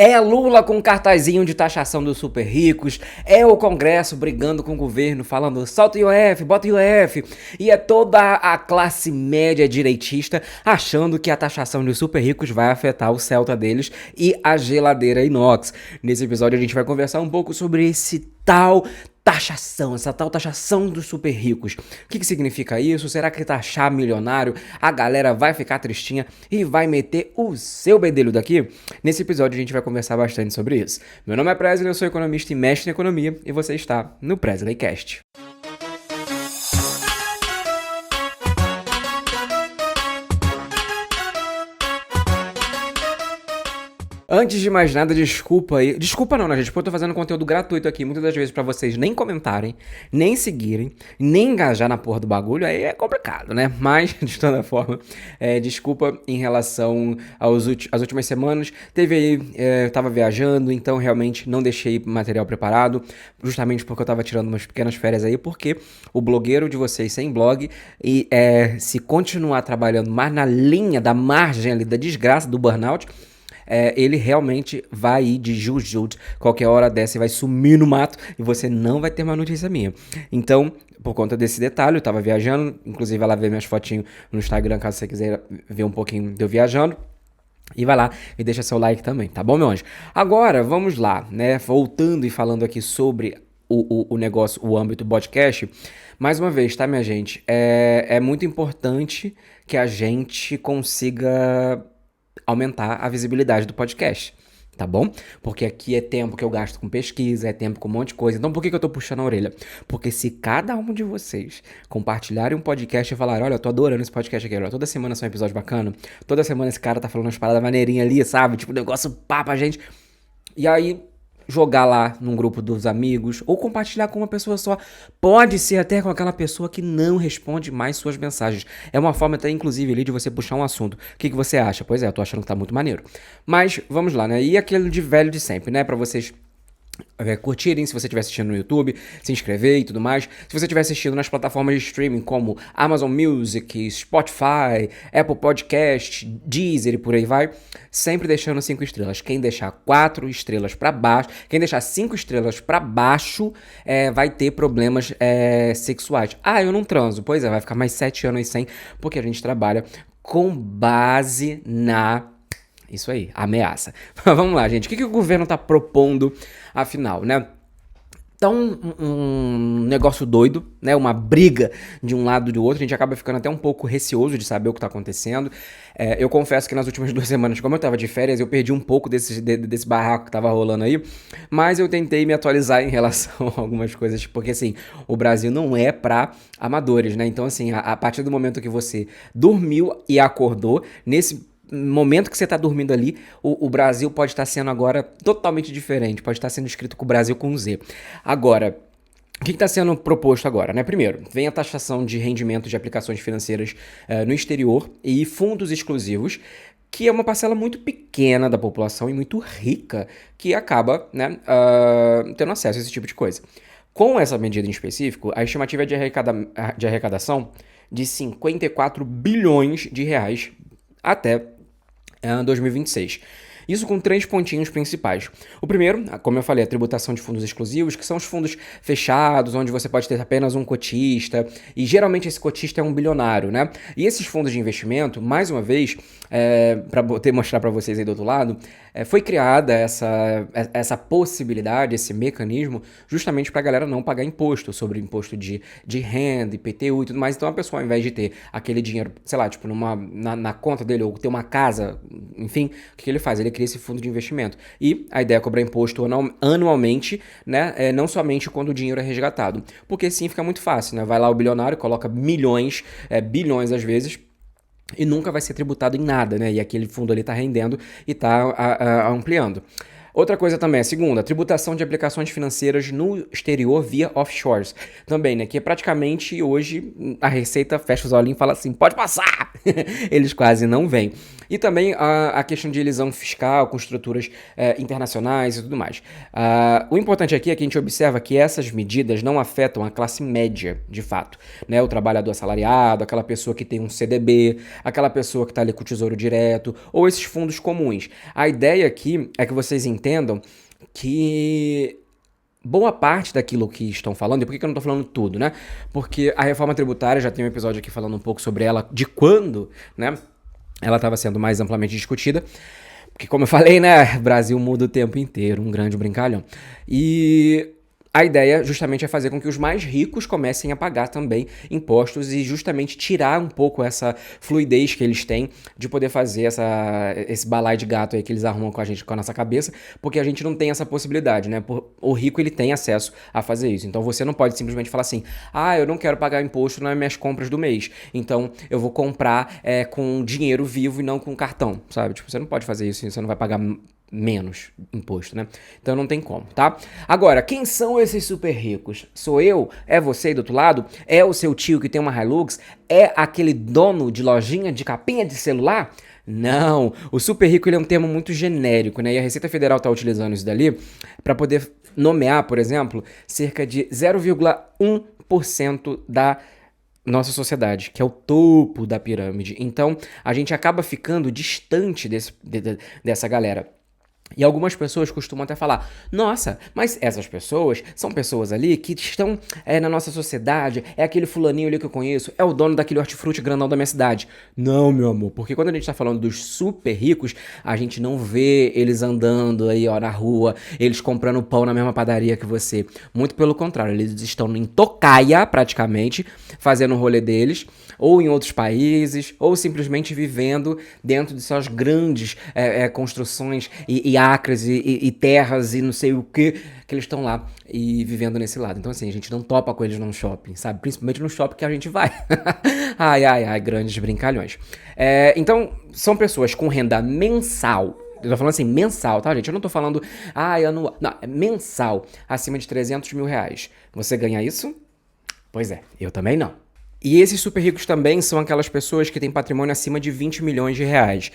É Lula com um cartazinho de taxação dos super ricos, é o Congresso brigando com o governo, falando solta o IOF, bota o IOF, e é toda a classe média direitista achando que a taxação dos super ricos vai afetar o Celta deles e a geladeira inox. Nesse episódio a gente vai conversar um pouco sobre esse tal taxação, essa tal taxação dos super ricos. O que significa isso? Será que taxar milionário, a galera vai ficar tristinha e vai meter o seu bedelho daqui? Nesse episódio a gente vai conversar bastante sobre isso. Meu nome é Presley, eu sou economista e mestre em economia e você está no Presley Cast. Antes de mais nada, desculpa aí. Desculpa não, né, gente? Porque eu tô fazendo conteúdo gratuito aqui, muitas das vezes pra vocês nem comentarem, nem seguirem, nem engajar na porra do bagulho, aí é complicado, né? Mas, de toda forma, desculpa em relação às últimas semanas. Teve aí, eu tava viajando, então realmente não deixei material preparado, justamente porque eu tava tirando umas pequenas férias aí, porque o blogueiro de vocês sem blog, e se continuar trabalhando mais na linha da margem ali, da desgraça, do burnout, ele realmente vai ir de jujut qualquer hora dessa e vai sumir no mato e você não vai ter uma notícia minha. Então, por conta desse detalhe, eu tava viajando, inclusive ela vê minhas fotinhos no Instagram, caso você quiser ver um pouquinho de eu viajando. E vai lá e deixa seu like também, tá bom, meu anjo? Agora, vamos lá, né? Voltando e falando aqui sobre o negócio, o âmbito podcast. Mais uma vez, tá, minha gente? É muito importante que a gente consiga aumentar a visibilidade do podcast, tá bom? Porque aqui é tempo que eu gasto com pesquisa, é tempo com um monte de coisa. Então por que eu tô puxando a orelha? Porque se cada um de vocês compartilharem um podcast e falarem, olha, eu tô adorando esse podcast aqui, olha, toda semana sai um episódio bacana, toda semana esse cara tá falando umas paradas maneirinhas ali, sabe? Tipo, negócio pá pra gente. E aí jogar lá num grupo dos amigos ou compartilhar com uma pessoa só. Pode ser até com aquela pessoa que não responde mais suas mensagens. É uma forma até, inclusive, ali de você puxar um assunto. O que você acha? Pois é, eu tô achando que tá muito maneiro. Mas, vamos lá, né? E aquele de velho de sempre, né? Pra vocês curtirem, se você estiver assistindo no YouTube, se inscrever e tudo mais. Se você estiver assistindo nas plataformas de streaming como Amazon Music, Spotify, Apple Podcast, Deezer e por aí vai, sempre deixando 5 estrelas. Quem deixar 4 estrelas pra baixo, quem deixar 5 estrelas pra baixo, vai ter problemas sexuais. Ah, eu não transo. Pois é, vai ficar mais 7 anos sem, porque a gente trabalha com base na... Isso aí, ameaça. Vamos lá, gente. O que o governo tá propondo, afinal, né? Tá um negócio doido, né? Uma briga de um lado e do outro. A gente acaba ficando até um pouco receoso de saber o que tá acontecendo. Eu confesso que nas últimas 2 semanas, como eu tava de férias, eu perdi um pouco desse barraco que tava rolando aí. Mas eu tentei me atualizar em relação a algumas coisas. Porque, assim, o Brasil não é pra amadores, né? Então, assim, a partir do momento que você dormiu e acordou, nesse momento que você está dormindo ali, o Brasil pode estar sendo agora totalmente diferente, pode estar sendo escrito com o Brasil com Z. Agora, o que está sendo proposto agora, né? Primeiro, vem a taxação de rendimentos de aplicações financeiras no exterior e fundos exclusivos, que é uma parcela muito pequena da população e muito rica que acaba, né, tendo acesso a esse tipo de coisa. Com essa medida em específico, a estimativa é de arrecadação de 54 bilhões de reais até 2026. Isso com 3 pontinhos principais. O primeiro, como eu falei, a tributação de fundos exclusivos, que são os fundos fechados, onde você pode ter apenas um cotista, e geralmente esse cotista é um bilionário, né? E esses fundos de investimento, mais uma vez, para mostrar para vocês aí do outro lado, foi criada essa possibilidade, esse mecanismo, justamente para a galera não pagar imposto, sobre imposto de renda, IPTU e tudo mais. Então a pessoa, ao invés de ter aquele dinheiro, sei lá, tipo, na conta dele, ou ter uma casa, enfim, o que ele faz? Ele cria esse fundo de investimento. E a ideia é cobrar imposto anualmente, né? Não somente quando o dinheiro é resgatado. Porque assim fica muito fácil, né? Vai lá o bilionário, coloca milhões, bilhões às vezes, e nunca vai ser tributado em nada, né? E aquele fundo ali tá rendendo e tá ampliando. Outra coisa também, a segunda, tributação de aplicações financeiras no exterior via offshores. Também, né? Que é praticamente hoje a Receita fecha os olhinhos e fala assim: pode passar! Eles quase não vêm. E também a questão de elisão fiscal com estruturas internacionais e tudo mais. O importante aqui é que a gente observa que essas medidas não afetam a classe média, de fato. Né? O trabalhador assalariado, aquela pessoa que tem um CDB, aquela pessoa que está ali com o Tesouro Direto, ou esses fundos comuns. A ideia aqui é que vocês entendam que boa parte daquilo que estão falando, e por que eu não estou falando tudo, né? Porque a reforma tributária, já tem um episódio aqui falando um pouco sobre ela, de quando, né? Ela estava sendo mais amplamente discutida. Porque, como eu falei, né? Brasil muda o tempo inteiro, um grande brincalhão. E a ideia justamente é fazer com que os mais ricos comecem a pagar também impostos e justamente tirar um pouco essa fluidez que eles têm de poder fazer esse balai de gato aí que eles arrumam com a gente, com a nossa cabeça, porque a gente não tem essa possibilidade, né? O rico, ele tem acesso a fazer isso. Então você não pode simplesmente falar assim: ah, eu não quero pagar imposto nas minhas compras do mês, então eu vou comprar com dinheiro vivo e não com cartão, sabe? Tipo, você não pode fazer isso, você não vai pagar menos imposto, né? Então não tem como, tá? Agora, quem são esses super ricos? Sou eu? É você aí do outro lado? É o seu tio que tem uma Hilux? É aquele dono de lojinha de capinha de celular? Não, o super rico ele é um termo muito genérico, né? E a Receita Federal está utilizando isso dali para poder nomear, por exemplo, cerca de 0,1% da nossa sociedade, que é o topo da pirâmide. Então, a gente acaba ficando distante dessa galera. E algumas pessoas costumam até falar: nossa, mas essas pessoas são pessoas ali que estão na nossa sociedade, é aquele fulaninho ali que eu conheço, é o dono daquele hortifruti grandão da minha cidade. Não, meu amor, porque quando a gente tá falando dos super ricos, a gente não vê eles andando aí, ó, na rua, eles comprando pão na mesma padaria que você. Muito pelo contrário, eles estão em tocaia, praticamente, fazendo o rolê deles, ou em outros países, ou simplesmente vivendo dentro de suas grandes construções e acres e terras e não sei o que eles estão lá e vivendo nesse lado. Então assim, a gente não topa com eles num shopping, sabe? Principalmente no shopping que a gente vai. Ai, ai, ai, grandes brincalhões. Então, são pessoas com renda mensal. Eu tô falando assim, mensal, tá, gente? Eu não tô falando, anual. Não, é mensal, acima de 300 mil reais. Você ganha isso? Pois é, eu também não. E esses super ricos também são aquelas pessoas que têm patrimônio acima de 20 milhões de reais.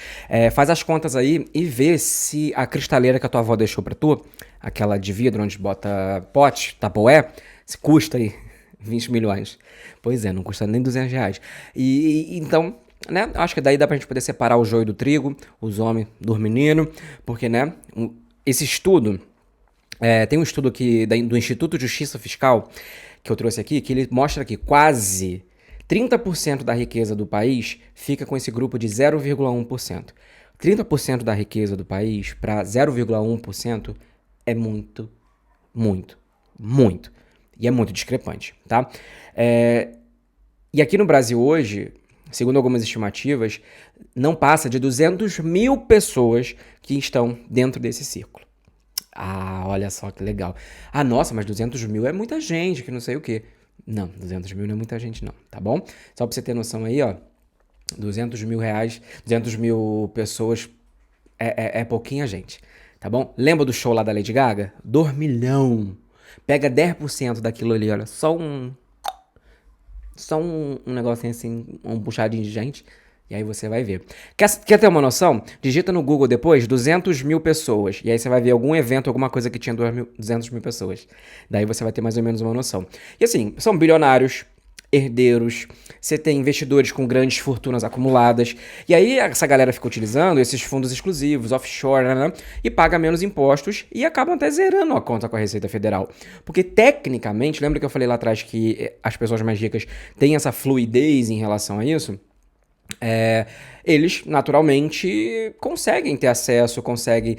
Faz as contas aí e vê se a cristaleira que a tua avó deixou pra tu, aquela de vidro onde bota pote, tapoé, se custa aí 20 milhões. Pois é, não custa nem 200 reais. Então, né, acho que daí dá pra gente poder separar o joio do trigo, os homens do menino, porque, né, esse estudo, tem um estudo aqui do Instituto de Justiça Fiscal, que eu trouxe aqui, que ele mostra que quase 30% da riqueza do país fica com esse grupo de 0,1%. 30% da riqueza do país para 0,1% é muito, muito, muito. E é muito discrepante, tá? E aqui no Brasil hoje, segundo algumas estimativas, não passa de 200 mil pessoas que estão dentro desse círculo. Ah, olha só que legal. Ah, nossa, mas 200 mil é muita gente, que não sei o quê. Não, 200 mil não é muita gente não, tá bom? Só pra você ter noção aí, ó, 200 mil reais, 200 mil pessoas é pouquinha gente, tá bom? Lembra do show lá da Lady Gaga? 2 milhão. Pega 10% daquilo ali, olha, só um negocinho assim, um puxadinho de gente. E aí você vai ver. Quer ter uma noção? Digita no Google depois 200 mil pessoas. E aí você vai ver algum evento, alguma coisa que tinha 200 mil pessoas. Daí você vai ter mais ou menos uma noção. E assim, são bilionários, herdeiros, você tem investidores com grandes fortunas acumuladas. E aí essa galera fica utilizando esses fundos exclusivos, offshore, né? E paga menos impostos e acabam até zerando a conta com a Receita Federal. Porque tecnicamente, lembra que eu falei lá atrás que as pessoas mais ricas têm essa fluidez em relação a isso? Eles naturalmente conseguem ter acesso, conseguem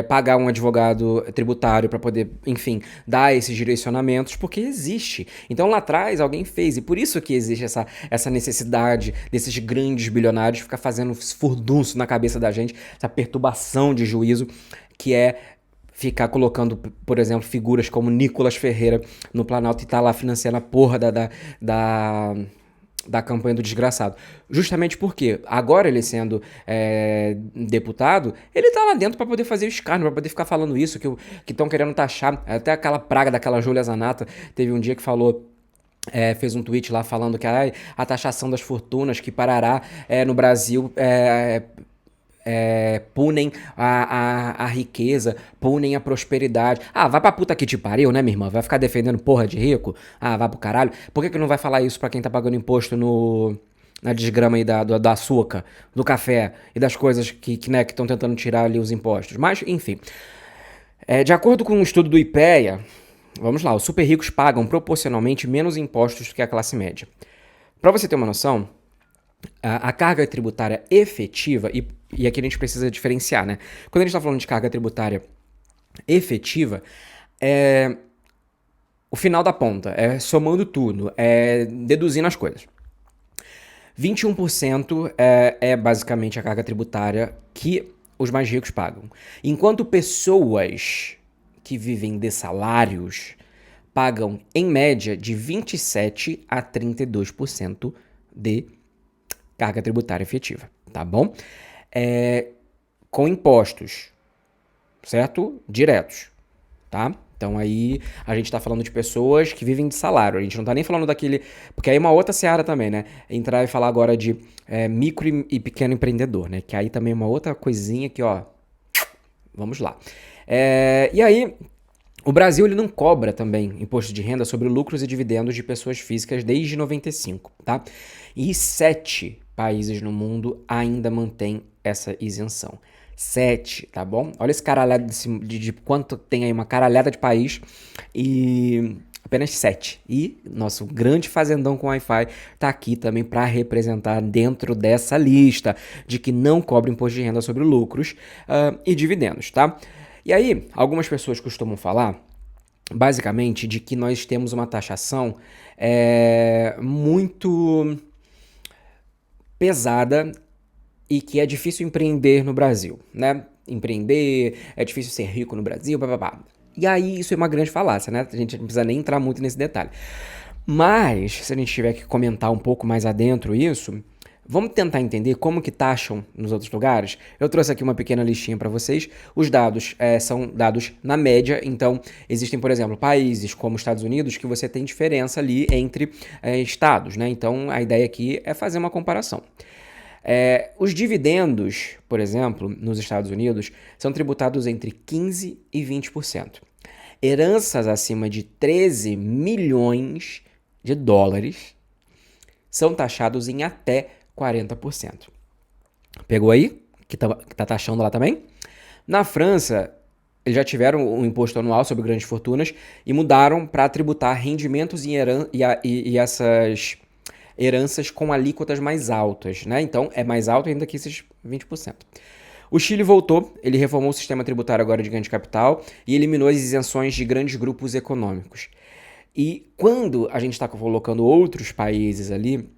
pagar um advogado tributário para poder, enfim, dar esses direcionamentos, porque existe. Então lá atrás alguém fez, e por isso que existe essa necessidade desses grandes bilionários ficar fazendo furdunço na cabeça da gente, essa perturbação de juízo que é ficar colocando, por exemplo, figuras como Nicolas Ferreira no Planalto e tá lá financiando a porra da campanha do desgraçado. Justamente porque agora ele sendo deputado, ele tá lá dentro pra poder fazer o escárnio, pra poder ficar falando isso, que estão querendo taxar. Até aquela praga daquela Júlia Zanata teve um dia que falou. Fez um tweet lá falando que a taxação das fortunas que parará no Brasil punem a riqueza, punem a prosperidade. Ah, vai pra puta que te pariu, né, minha irmã? Vai ficar defendendo porra de rico? Ah, vai pro caralho. Por que não vai falar isso pra quem tá pagando imposto na desgrama aí do açúcar, do café e das coisas que estão tentando tirar ali os impostos? Mas, enfim. De acordo com um estudo do IPEA, vamos lá, os super ricos pagam proporcionalmente menos impostos do que a classe média. Pra você ter uma noção, a carga tributária efetiva, e aqui a gente precisa diferenciar, né? Quando a gente está falando de carga tributária efetiva, o final da ponta, somando tudo, deduzindo as coisas. 21% é basicamente a carga tributária que os mais ricos pagam. Enquanto pessoas que vivem de salários pagam, em média, de 27% a 32% de carga tributária efetiva, tá bom? Com impostos, certo? Diretos, tá? Então aí a gente tá falando de pessoas que vivem de salário, a gente não tá nem falando daquele... Porque aí é uma outra seara também, né? Entrar e falar agora de micro e pequeno empreendedor, né? Que aí também é uma outra coisinha que, ó... Vamos lá. E aí... O Brasil ele não cobra também imposto de renda sobre lucros e dividendos de pessoas físicas desde 95, tá? E 7 países no mundo ainda mantêm essa isenção. 7, tá bom? Olha esse caralhada de quanto tem aí, uma caralhada de país e apenas 7. E nosso grande fazendão com Wi-Fi tá aqui também para representar dentro dessa lista de que não cobra imposto de renda sobre lucros e dividendos, tá? E aí, algumas pessoas costumam falar, basicamente, de que nós temos uma taxação muito pesada e que é difícil empreender no Brasil, né? Empreender, é difícil ser rico no Brasil, blá. E aí, isso é uma grande falácia, né? A gente não precisa nem entrar muito nesse detalhe. Mas, se a gente tiver que comentar um pouco mais adentro isso... Vamos tentar entender como que taxam nos outros lugares? Eu trouxe aqui uma pequena listinha para vocês. Os dados são dados na média, então existem, por exemplo, países como os Estados Unidos que você tem diferença ali entre estados, né? Então a ideia aqui é fazer uma comparação. Os dividendos, por exemplo, nos Estados Unidos, são tributados entre 15% e 20%. Heranças acima de 13 milhões de dólares são taxados em até 40%. Pegou aí? Que tá taxando lá também? Na França, eles já tiveram um imposto anual sobre grandes fortunas e mudaram para tributar rendimentos e essas heranças com alíquotas mais altas, né? Então, é mais alto ainda que esses 20%. O Chile voltou, ele reformou o sistema tributário agora de grande capital e eliminou as isenções de grandes grupos econômicos. E quando a gente está colocando outros países ali,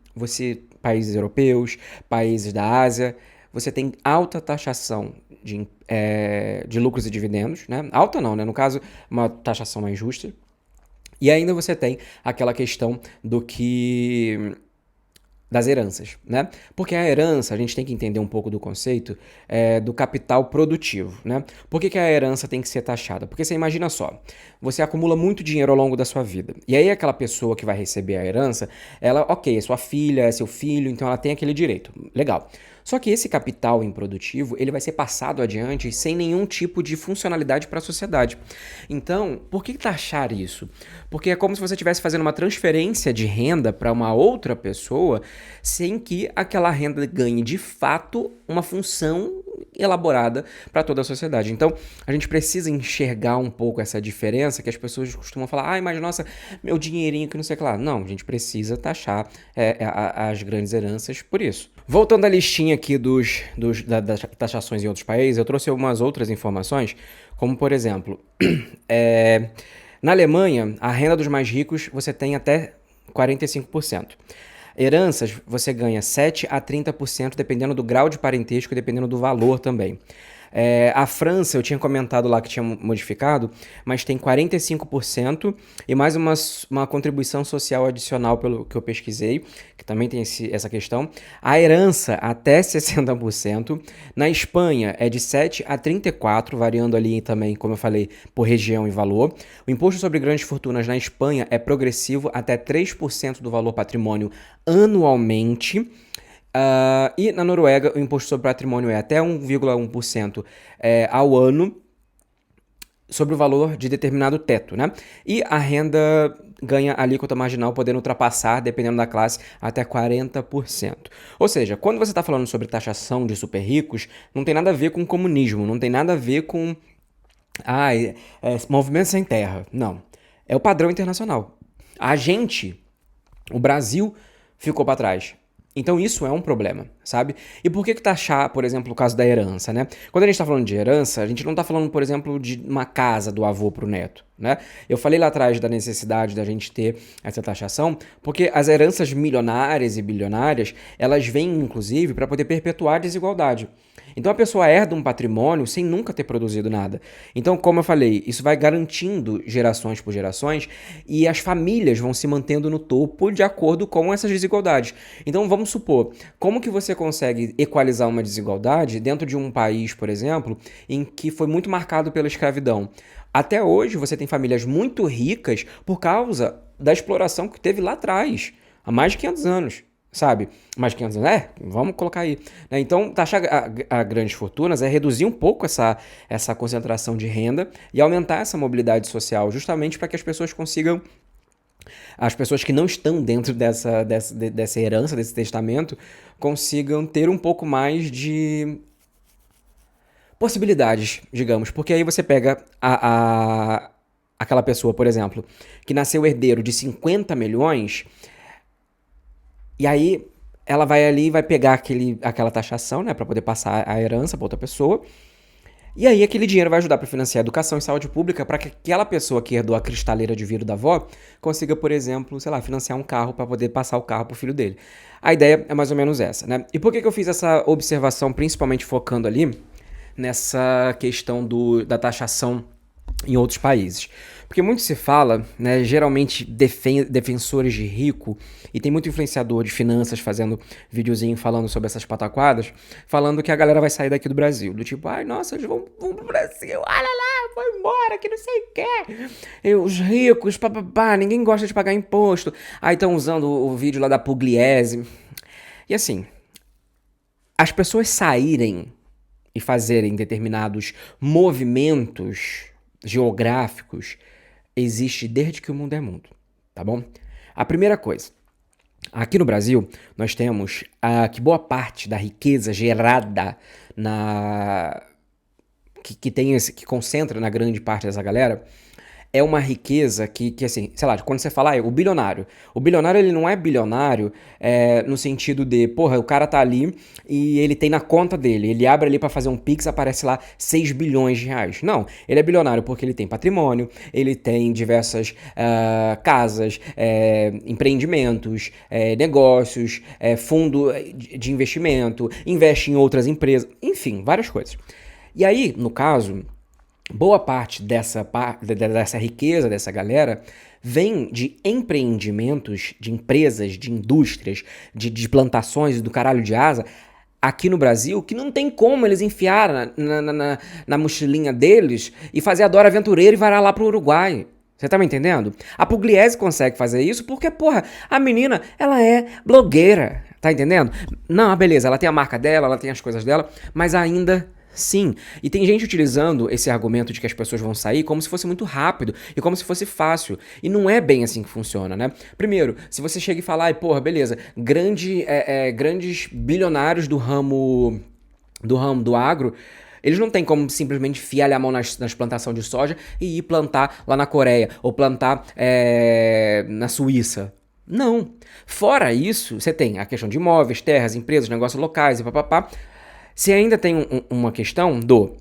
países europeus, países da Ásia, você tem alta taxação de lucros e dividendos, né? Alta não, né? No caso, uma taxação mais justa. E ainda você tem aquela questão das heranças, né? Porque a herança, a gente tem que entender um pouco do conceito do capital produtivo, né? Por que a herança tem que ser taxada? Porque você imagina só, você acumula muito dinheiro ao longo da sua vida. E aí aquela pessoa que vai receber a herança, ela, ok, é sua filha, é seu filho, então ela tem aquele direito. Legal. Só que esse capital improdutivo, ele vai ser passado adiante sem nenhum tipo de funcionalidade para a sociedade. Então, por que taxar isso? Porque é como se você estivesse fazendo uma transferência de renda para uma outra pessoa sem que aquela renda ganhe de fato uma função elaborada para toda a sociedade. Então, a gente precisa enxergar um pouco essa diferença que as pessoas costumam falar, ai, mas nossa, meu dinheirinho que não sei o que lá. Não, a gente precisa taxar as grandes heranças por isso. Voltando à listinha aqui das taxações em outros países, eu trouxe algumas outras informações, como por exemplo, na Alemanha, a renda dos mais ricos você tem até 45%. Heranças, você ganha 7 a 30%, dependendo do grau de parentesco e dependendo do valor também. A França, eu tinha comentado lá que tinha modificado, mas tem 45% e mais uma contribuição social adicional pelo que eu pesquisei, que também tem essa questão. A herança até 60%. Na Espanha é de 7 a 34%, variando ali também, como eu falei, por região e valor. O imposto sobre grandes fortunas na Espanha é progressivo até 3% do valor patrimônio anualmente. E na Noruega, o imposto sobre patrimônio é até 1,1% ao ano sobre o valor de determinado teto, né? E a renda ganha a alíquota marginal, podendo ultrapassar, dependendo da classe, até 40%. Ou seja, quando você está falando sobre taxação de super ricos, não tem nada a ver com comunismo, não tem nada a ver com movimento sem terra. Não. É o padrão internacional. O Brasil, ficou para trás. Então isso é um problema, sabe? E por que taxar, por exemplo, o caso da herança, né? Quando a gente tá falando de herança, a gente não tá falando, por exemplo, de uma casa do avô pro neto, né? Eu falei lá atrás da necessidade da gente ter essa taxação, porque as heranças milionárias e bilionárias, elas vêm, inclusive, para poder perpetuar a desigualdade. Então a pessoa herda um patrimônio sem nunca ter produzido nada. Então, como eu falei, isso vai garantindo gerações por gerações e as famílias vão se mantendo no topo de acordo com essas desigualdades. Então, vamos supor, como que você consegue equalizar uma desigualdade dentro de um país, por exemplo, em que foi muito marcado pela escravidão? Até hoje, você tem famílias muito ricas por causa da exploração que teve lá atrás, há mais de 500 anos. Sabe? Mais de 500 anos, vamos colocar aí. Né? Então, taxar a grandes fortunas é reduzir um pouco essa concentração de renda e aumentar essa mobilidade social, justamente para que as pessoas consigam, as pessoas que não estão dentro dessa herança, desse testamento, consigam ter um pouco mais de possibilidades, digamos. Porque aí você pega aquela pessoa, por exemplo, que nasceu herdeiro de 50 milhões. E aí ela vai ali e vai pegar aquela taxação, né, para poder passar a herança para outra pessoa. E aí aquele dinheiro vai ajudar para financiar educação e saúde pública para que aquela pessoa que herdou a cristaleira de vidro da avó consiga, por exemplo, sei lá, financiar um carro para poder passar o carro pro filho dele. A ideia é mais ou menos essa, né? E por que eu fiz essa observação, principalmente focando ali nessa questão da taxação em outros países? Porque muito se fala, né, geralmente defensores de rico, e tem muito influenciador de finanças fazendo videozinho falando sobre essas pataquadas, falando que a galera vai sair daqui do Brasil. Do tipo, nossa, eles vão pro Brasil, olha lá, vão embora, que não sei o quê. E os ricos, papapá, ninguém gosta de pagar imposto. Aí estão usando o vídeo lá da Pugliese. E assim, as pessoas saírem e fazerem determinados movimentos geográficos existe desde que o mundo é mundo, tá bom? A primeira coisa, aqui no Brasil, nós temos que boa parte da riqueza gerada que concentra na grande parte dessa galera, é uma riqueza que assim, sei lá, quando você fala, o bilionário. O bilionário, ele não é bilionário no sentido de, porra, o cara tá ali e ele tem na conta dele, ele abre ali pra fazer um Pix, aparece lá 6 bilhões de reais. Não, ele é bilionário porque ele tem patrimônio, ele tem diversas casas, empreendimentos, negócios, fundo de investimento, investe em outras empresas, enfim, várias coisas. E aí, no caso, boa parte dessa riqueza dessa galera vem de empreendimentos, de empresas, de indústrias, de plantações e do caralho de asa aqui no Brasil, que não tem como eles enfiar na mochilinha deles e fazer a Dora Aventureira e varar lá pro Uruguai. Você tá me entendendo? A Pugliese consegue fazer isso porque, porra, a menina, ela é blogueira, tá entendendo? Não, beleza, ela tem a marca dela, ela tem as coisas dela, mas ainda sim, e tem gente utilizando esse argumento de que as pessoas vão sair como se fosse muito rápido e como se fosse fácil. E não é bem assim que funciona, né? Primeiro, se você chega e falar, porra, beleza, grandes bilionários do ramo do agro, eles não têm como simplesmente enfiar a mão nas plantações de soja e ir plantar lá na Coreia ou plantar na Suíça. Não. Fora isso, você tem a questão de imóveis, terras, empresas, negócios locais e papapá. Você ainda tem uma questão do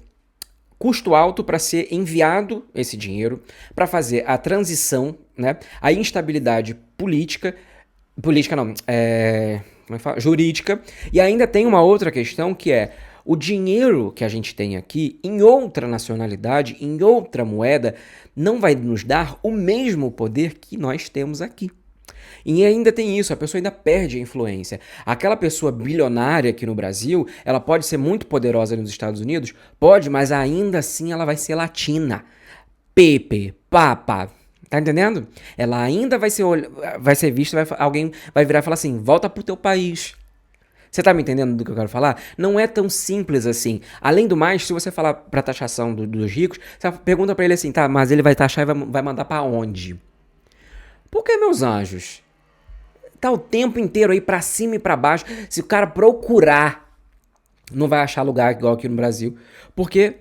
custo alto para ser enviado esse dinheiro, para fazer a transição, né? A instabilidade política não, jurídica, e ainda tem uma outra questão que é O dinheiro que a gente tem aqui, em outra nacionalidade, em outra moeda, não vai nos dar o mesmo poder que nós temos aqui. E ainda tem isso, a pessoa ainda perde a influência. Aquela pessoa bilionária aqui no Brasil, ela pode ser muito poderosa nos Estados Unidos? Pode, mas ainda assim ela vai ser latina. Pepe, papa, tá entendendo? Ela ainda vai ser vista, alguém vai virar e falar assim, volta pro teu país. Você tá me entendendo do que eu quero falar? Não é tão simples assim. Além do mais, se você falar pra taxação dos ricos, você pergunta pra ele assim, tá, mas ele vai taxar e vai mandar pra onde? Por que, meus anjos? Tá o tempo inteiro aí pra cima e pra baixo. Se o cara procurar, não vai achar lugar igual aqui no Brasil. Porque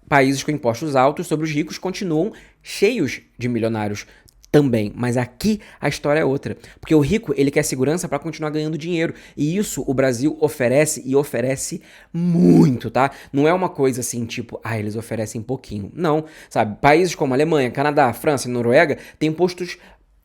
países com impostos altos sobre os ricos continuam cheios de milionários também. Mas aqui a história é outra. Porque o rico, ele quer segurança para continuar ganhando dinheiro. E isso o Brasil oferece e oferece muito, tá? Não é uma coisa assim, tipo, eles oferecem pouquinho. Não, sabe? Países como Alemanha, Canadá, França e Noruega têm impostos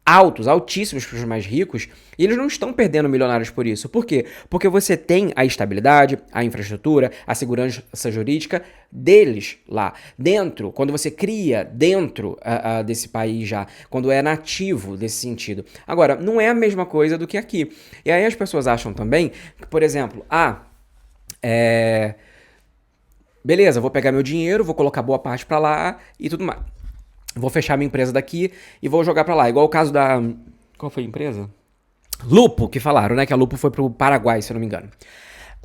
altos, altíssimos para os mais ricos, e eles não estão perdendo milionários por isso. Por quê? Porque você tem a estabilidade, a infraestrutura, a segurança jurídica deles lá. Dentro, quando você cria dentro desse país já, quando é nativo desse sentido. Agora, não é a mesma coisa do que aqui. E aí as pessoas acham também que, por exemplo, beleza, vou pegar meu dinheiro, vou colocar boa parte para lá e tudo mais. Vou fechar minha empresa daqui e vou jogar pra lá. Igual o caso da... Qual foi a empresa? Lupo, que falaram, né? Que a Lupo foi pro Paraguai, se eu não me engano.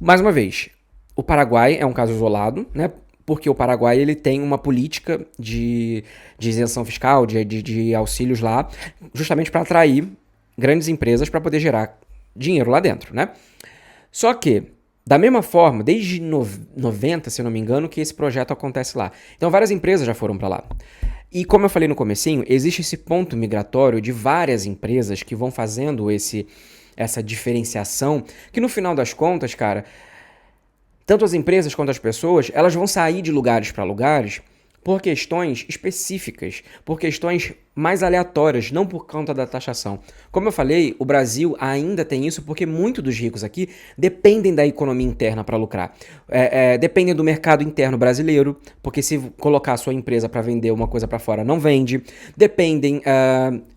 Mais uma vez, o Paraguai é um caso isolado, né? Porque o Paraguai ele tem uma política de isenção fiscal, de auxílios lá, justamente para atrair grandes empresas para poder gerar dinheiro lá dentro, né? Só que, da mesma forma, desde 90, se eu não me engano, que esse projeto acontece lá. Então várias empresas já foram para lá. E como eu falei no comecinho, existe esse ponto migratório de várias empresas que vão fazendo essa diferenciação, que no final das contas, cara, tanto as empresas quanto as pessoas, elas vão sair de lugares para lugares por questões específicas, por questões mais aleatórias, não por conta da taxação. Como eu falei, o Brasil ainda tem isso porque muitos dos ricos aqui dependem da economia interna para lucrar. Dependem do mercado interno brasileiro, porque se colocar a sua empresa para vender uma coisa para fora, não vende. Dependem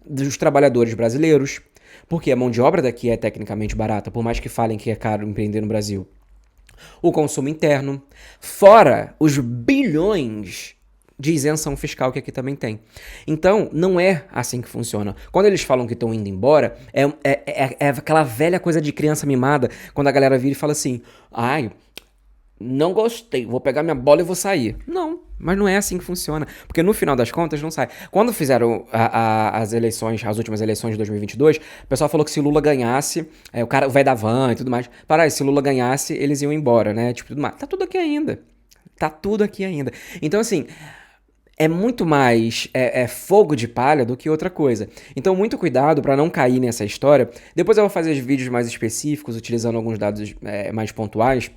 dos trabalhadores brasileiros, porque a mão de obra daqui é tecnicamente barata, por mais que falem que é caro empreender no Brasil. O consumo interno, fora os bilhões de isenção fiscal que aqui também tem. Então, não é assim que funciona. Quando eles falam que estão indo embora, é aquela velha coisa de criança mimada, quando a galera vira e fala assim, não gostei, vou pegar minha bola e vou sair. Não, mas não é assim que funciona, porque no final das contas não sai. Quando fizeram as últimas eleições de 2022, o pessoal falou que se Lula ganhasse, o velho da van e tudo mais, se Lula ganhasse, eles iam embora, né? Tipo, tudo mais. Tá tudo aqui ainda. Tá tudo aqui ainda. Então, assim, é muito mais fogo de palha do que outra coisa. Então, muito cuidado para não cair nessa história. Depois eu vou fazer vídeos mais específicos, utilizando alguns dados mais pontuais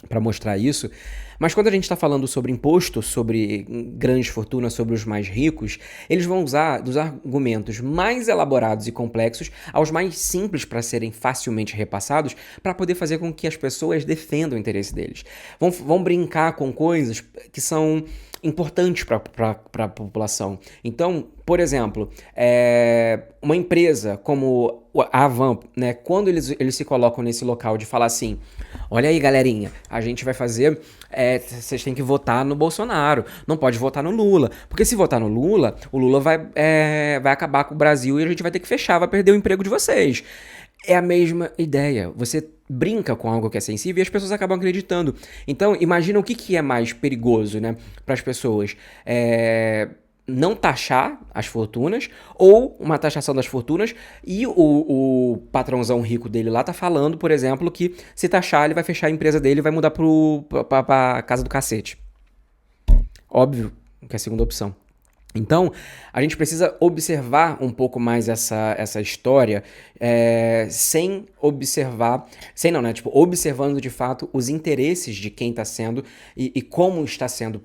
para mostrar isso. Mas quando a gente está falando sobre imposto, sobre grandes fortunas, sobre os mais ricos, eles vão usar dos argumentos mais elaborados e complexos aos mais simples para serem facilmente repassados, para poder fazer com que as pessoas defendam o interesse deles. Vão brincar com coisas que são importantes para a população. Então, por exemplo, uma empresa como a Avan, né, quando eles se colocam nesse local de falar assim, olha aí, galerinha, a gente vai fazer, vocês têm que votar no Bolsonaro, não pode votar no Lula, porque se votar no Lula, o Lula vai acabar com o Brasil e a gente vai ter que fechar, vai perder o emprego de vocês. É a mesma ideia. Você brinca com algo que é sensível e as pessoas acabam acreditando. Então, imagina o que é mais perigoso, né, para as pessoas. Não taxar as fortunas ou uma taxação das fortunas e o patrãozão rico dele lá tá falando, por exemplo, que se taxar ele vai fechar a empresa dele e vai mudar pra casa do cacete. Óbvio que é a segunda opção. Então, a gente precisa observar um pouco mais essa história, sem observar, sem não, né? Tipo, observando de fato os interesses de quem está sendo e como está sendo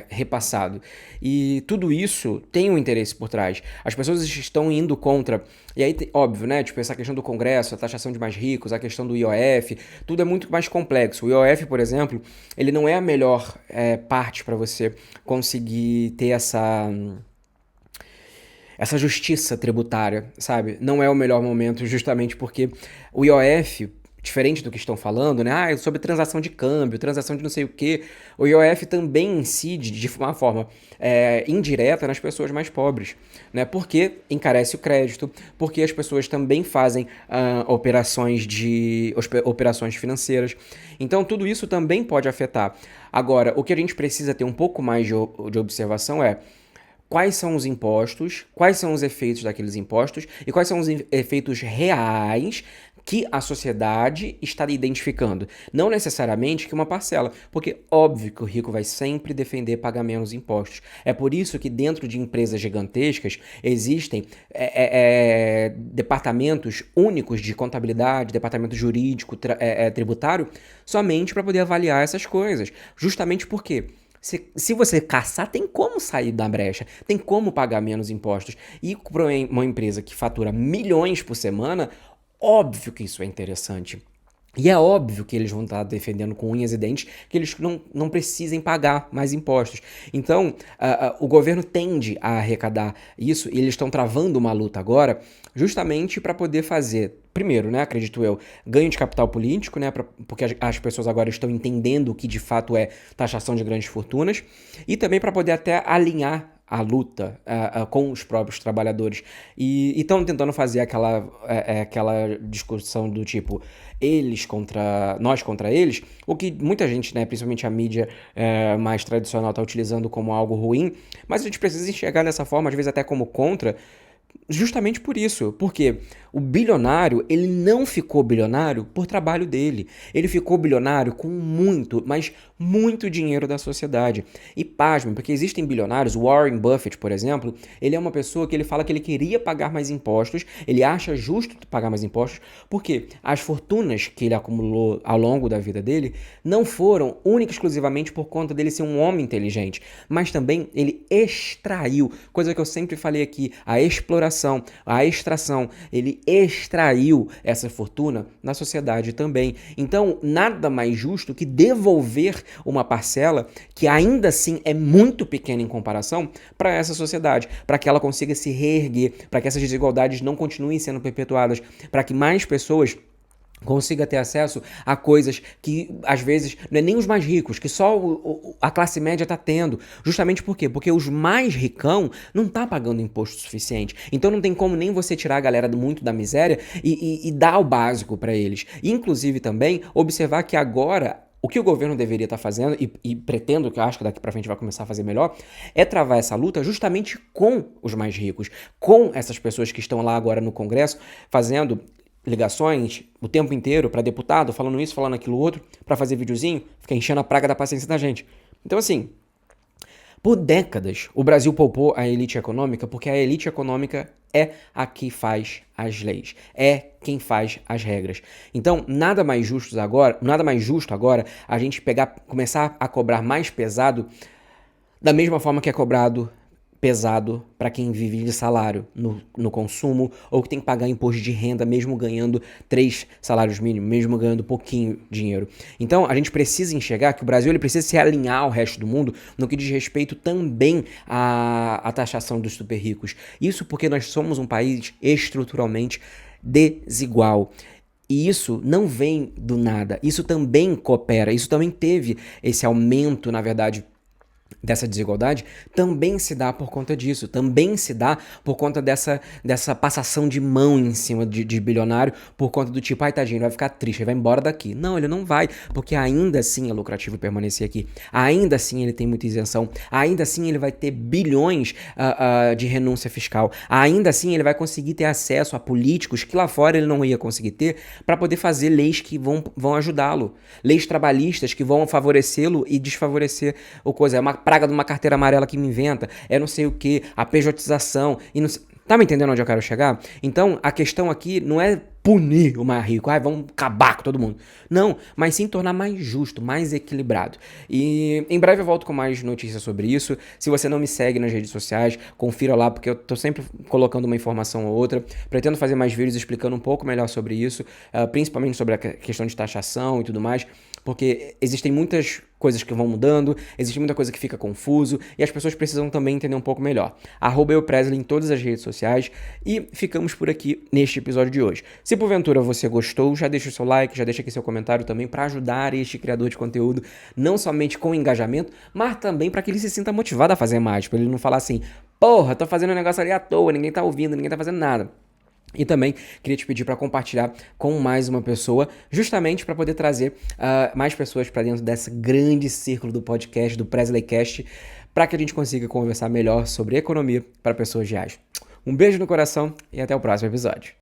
repassado. E tudo isso tem um interesse por trás. As pessoas estão indo contra. E aí, óbvio, né? Tipo, essa questão do Congresso, a taxação de mais ricos, a questão do IOF, tudo é muito mais complexo. O IOF, por exemplo, ele não é a melhor parte para você conseguir ter essa justiça tributária, sabe? Não é o melhor momento, justamente porque o IOF, diferente do que estão falando, né? Ah, sobre transação de câmbio, transação de não sei o quê. O IOF também incide de uma forma indireta nas pessoas mais pobres, né? Porque encarece o crédito, porque as pessoas também fazem operações financeiras. Então, tudo isso também pode afetar. Agora, o que a gente precisa ter um pouco mais de observação é quais são os impostos, quais são os efeitos daqueles impostos e quais são os efeitos reais que a sociedade está identificando. Não necessariamente que uma parcela, porque óbvio que o rico vai sempre defender pagar menos impostos. É por isso que dentro de empresas gigantescas existem departamentos únicos de contabilidade, departamento jurídico, tributário, somente para poder avaliar essas coisas. Justamente porque se você caçar, tem como sair da brecha, tem como pagar menos impostos. E para uma empresa que fatura milhões por semana, óbvio que isso é interessante. E é óbvio que eles vão estar defendendo com unhas e dentes que eles não precisem pagar mais impostos. Então, o governo tende a arrecadar isso e eles estão travando uma luta agora justamente para poder fazer, primeiro, né, acredito eu, ganho de capital político, né, porque as pessoas agora estão entendendo o que de fato é taxação de grandes fortunas e também para poder até alinhar a luta com os próprios trabalhadores. E estão tentando fazer aquela discussão do tipo eles contra nós contra eles, o que muita gente, né, principalmente a mídia mais tradicional, está utilizando como algo ruim, mas a gente precisa enxergar dessa forma, às vezes até como contra, justamente por isso, porque o bilionário, ele não ficou bilionário por trabalho dele. Ele ficou bilionário com muito, mas muito dinheiro da sociedade. E pasmem, porque existem bilionários, Warren Buffett, por exemplo, ele é uma pessoa que ele fala que ele queria pagar mais impostos, ele acha justo pagar mais impostos, porque as fortunas que ele acumulou ao longo da vida dele não foram única e exclusivamente por conta dele ser um homem inteligente, mas também ele extraiu, coisa que eu sempre falei aqui, a exploração, a extração, ele extraiu essa fortuna na sociedade também. Então, nada mais justo que devolver uma parcela que ainda assim é muito pequena em comparação para essa sociedade, para que ela consiga se reerguer, para que essas desigualdades não continuem sendo perpetuadas, para que mais pessoas consiga ter acesso a coisas que, às vezes, não é nem os mais ricos, que só a classe média está tendo. Justamente por quê? Porque os mais ricão não tá pagando imposto suficiente. Então não tem como nem você tirar a galera muito da miséria e dar o básico para eles. Inclusive também observar que agora o que o governo deveria estar fazendo, e pretendo, que eu acho que daqui para frente vai começar a fazer melhor, é travar essa luta justamente com os mais ricos, com essas pessoas que estão lá agora no Congresso fazendo ligações o tempo inteiro para deputado, falando isso, falando aquilo outro, para fazer videozinho, fica enchendo a praga da paciência da gente. Então, assim, por décadas, o Brasil poupou a elite econômica porque a elite econômica é a que faz as leis, é quem faz as regras. Então, nada mais justo agora a gente começar a cobrar mais pesado da mesma forma que é cobrado pesado para quem vive de salário no consumo ou que tem que pagar imposto de renda mesmo ganhando 3 salários mínimos, mesmo ganhando pouquinho dinheiro. Então a gente precisa enxergar que o Brasil ele precisa se alinhar ao resto do mundo no que diz respeito também à taxação dos super ricos. Isso porque nós somos um país estruturalmente desigual. E isso não vem do nada, isso também coopera, isso também teve esse aumento, na verdade, dessa desigualdade, também se dá por conta disso, também se dá por conta dessa passação de mão em cima de bilionário, por conta do tipo, ai tadinho, ele vai ficar triste, ele vai embora daqui. Não, ele não vai, porque ainda assim é lucrativo permanecer aqui, ainda assim ele tem muita isenção, ainda assim ele vai ter bilhões de renúncia fiscal, ainda assim ele vai conseguir ter acesso a políticos que lá fora ele não ia conseguir ter, para poder fazer leis que vão ajudá-lo, leis trabalhistas que vão favorecê-lo e desfavorecer o coisa. É uma praga de uma carteira amarela que me inventa, é não sei o que, a pejotização e não sei... Tá me entendendo onde eu quero chegar? Então, a questão aqui não é punir o mais rico, vamos acabar com todo mundo. Não, mas sim tornar mais justo, mais equilibrado. E em breve eu volto com mais notícias sobre isso. Se você não me segue nas redes sociais, confira lá, porque eu tô sempre colocando uma informação ou outra. Pretendo fazer mais vídeos explicando um pouco melhor sobre isso, principalmente sobre a questão de taxação e tudo mais, porque existem muitas coisas que vão mudando, existe muita coisa que fica confuso e as pessoas precisam também entender um pouco melhor. @eupresley em todas as redes sociais e ficamos por aqui neste episódio de hoje. Se porventura você gostou, já deixa o seu like, já deixa aqui seu comentário também para ajudar este criador de conteúdo, não somente com engajamento, mas também para que ele se sinta motivado a fazer mais, para ele não falar assim, porra, tô fazendo um negócio ali à toa, ninguém tá ouvindo, ninguém tá fazendo nada. E também queria te pedir para compartilhar com mais uma pessoa, justamente para poder trazer mais pessoas para dentro desse grande círculo do podcast, do PresleyCast, para que a gente consiga conversar melhor sobre economia para pessoas reais. Um beijo no coração e até o próximo episódio.